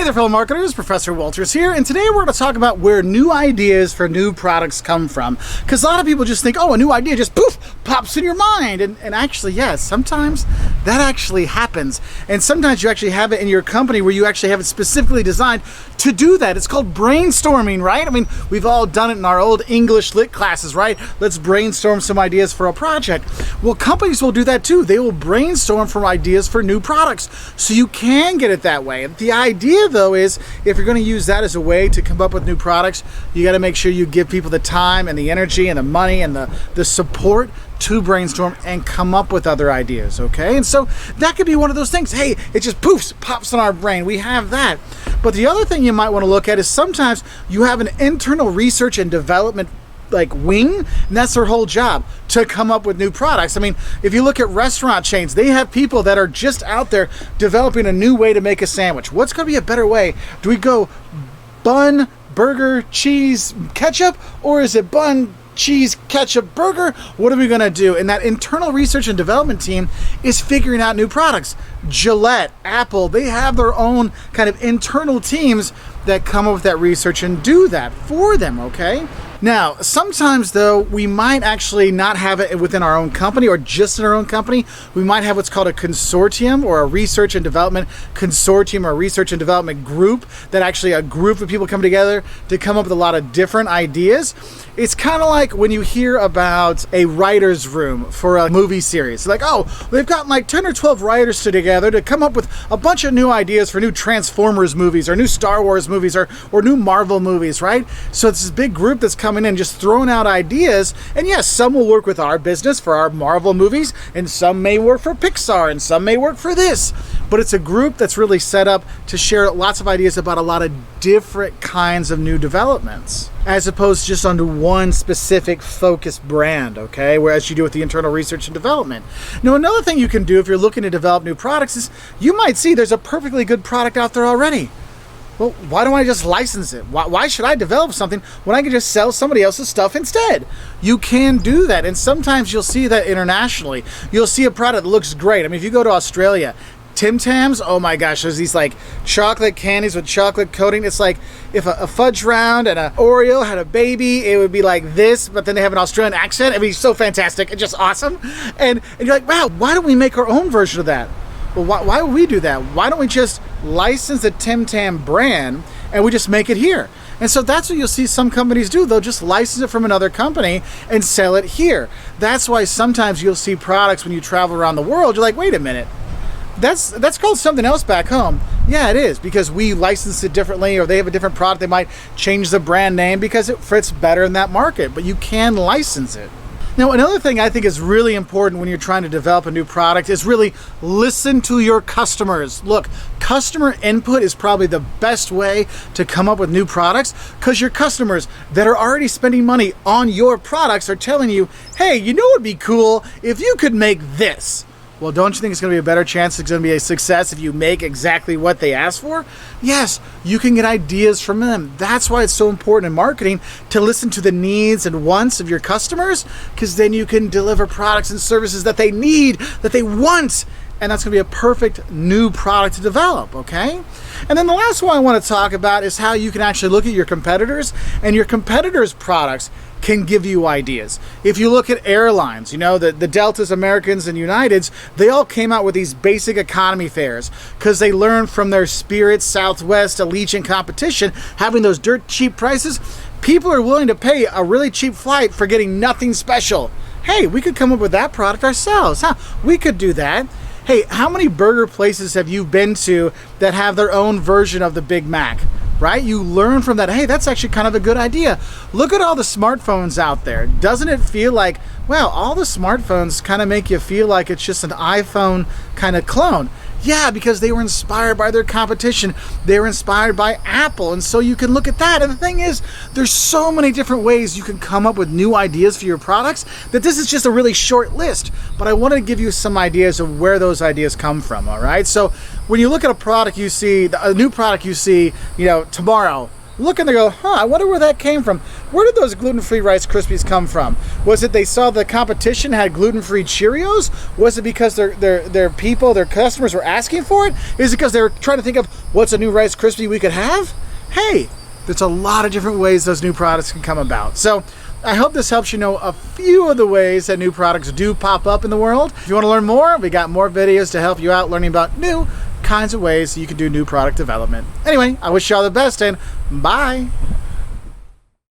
Hey there, fellow marketers, Professor Wolters here, and today we're going to talk about where new ideas for new products come from. Because a lot of people just think, oh, a new idea just poof, pops in your mind. And actually, yes, sometimes that actually happens. And sometimes you actually have it in your company where you actually have it specifically designed to do that. It's called brainstorming, right? I mean, we've all done it in our old English lit classes, right? Let's brainstorm some ideas for a project. Well, companies will do that too. They will brainstorm for ideas for new products. So you can get it that way. The idea though is if you're going to use that as a way to come up with new products, you got to make sure you give people the time and the energy and the money and the support to brainstorm and come up with other ideas, okay? And so that could be one of those things. Hey, it just poofs, pops in our brain. We have that. But the other thing you might want to look at is sometimes you have an internal research and development wing, and that's their whole job, to come up with new products. I mean, if you look at restaurant chains, they have people that are just out there developing a new way to make a sandwich. What's going to be a better way? Do we go bun, burger, cheese, ketchup, or is it bun, cheese, ketchup, burger? What are we going to do? And that internal research and development team is figuring out new products. Gillette, Apple, they have their own kind of internal teams that come up with that research and do that for them, okay? Now, sometimes though, we might actually not have it within our own company or just in our own company. We might have what's called a consortium or a research and development consortium or a research and development group, that actually a group of people come together to come up with a lot of different ideas. It's kind of like when you hear about a writer's room for a movie series. Like, oh, they've got like 10 or 12 writers together to come up with a bunch of new ideas for new Transformers movies or new Star Wars movies or new Marvel movies, right? So it's this big group that's coming in just throwing out ideas. And yes, some will work with our business for our Marvel movies, and some may work for Pixar, and some may work for this. But it's a group that's really set up to share lots of ideas about a lot of different kinds of new developments, as opposed to just onto one specific focused brand, okay? Whereas you do with the internal research and development. Now, another thing you can do if you're looking to develop new products is you might see there's a perfectly good product out there already. Well, why don't I just license it? Why should I develop something when I can just sell somebody else's stuff instead? You can do that, and sometimes you'll see that internationally. You'll see a product that looks great. I mean, if you go to Australia, Tim Tams, oh my gosh, there's these like chocolate candies with chocolate coating. It's like if a fudge round and an Oreo had a baby, it would be like this, but then they have an Australian accent. It'd be so fantastic. It's just awesome. And you're like, wow, why don't we make our own version of that? Well, why would we do that? Why don't we just license the Tim Tam brand and we just make it here? And so that's what you'll see some companies do. They'll just license it from another company and sell it here. That's why sometimes you'll see products when you travel around the world. You're like, wait a minute, that's called something else back home. Yeah, it is, because we license it differently, or they have a different product. They might change the brand name because it fits better in that market, but you can license it. Now, another thing I think is really important when you're trying to develop a new product is really listen to your customers. Look, customer input is probably the best way to come up with new products, because your customers that are already spending money on your products are telling you, hey, you know what would be cool if you could make this. Well, don't you think it's going to be a better chance it's going to be a success if you make exactly what they ask for? Yes, you can get ideas from them. That's why it's so important in marketing to listen to the needs and wants of your customers, because then you can deliver products and services that they need, that they want, and that's going to be a perfect new product to develop, okay? And then the last one I want to talk about is how you can actually look at your competitors, and your competitors' products can give you ideas. If you look at airlines, you know, the Deltas, Americans, and Uniteds, they all came out with these basic economy fares because they learned from their Spirit, Southwest, Allegiant competition, having those dirt cheap prices. People are willing to pay a really cheap flight for getting nothing special. Hey, we could come up with that product ourselves, huh? We could do that. Hey, how many burger places have you been to that have their own version of the Big Mac? Right? You learn from that. Hey, that's actually kind of a good idea. Look at all the smartphones out there. Doesn't it feel like, well, all the smartphones kind of make you feel like it's just an iPhone kind of clone? Yeah, because they were inspired by their competition. They were inspired by Apple. And so you can look at that. And the thing is, there's so many different ways you can come up with new ideas for your products that this is just a really short list. But I wanted to give you some ideas of where those ideas come from, all right? So when you look at a product you see, a new product you see, you know, tomorrow, look and they go, huh, I wonder where that came from. Where did those gluten-free Rice Krispies come from? Was it they saw the competition had gluten-free Cheerios? Was it because their people, their customers were asking for it? Is it because they were trying to think of what's a new Rice Krispie we could have? Hey, there's a lot of different ways those new products can come about. So I hope this helps you know a few of the ways that new products do pop up in the world. If you want to learn more, we got more videos to help you out learning about new kinds of ways you can do new product development. Anyway, I wish you all the best and bye.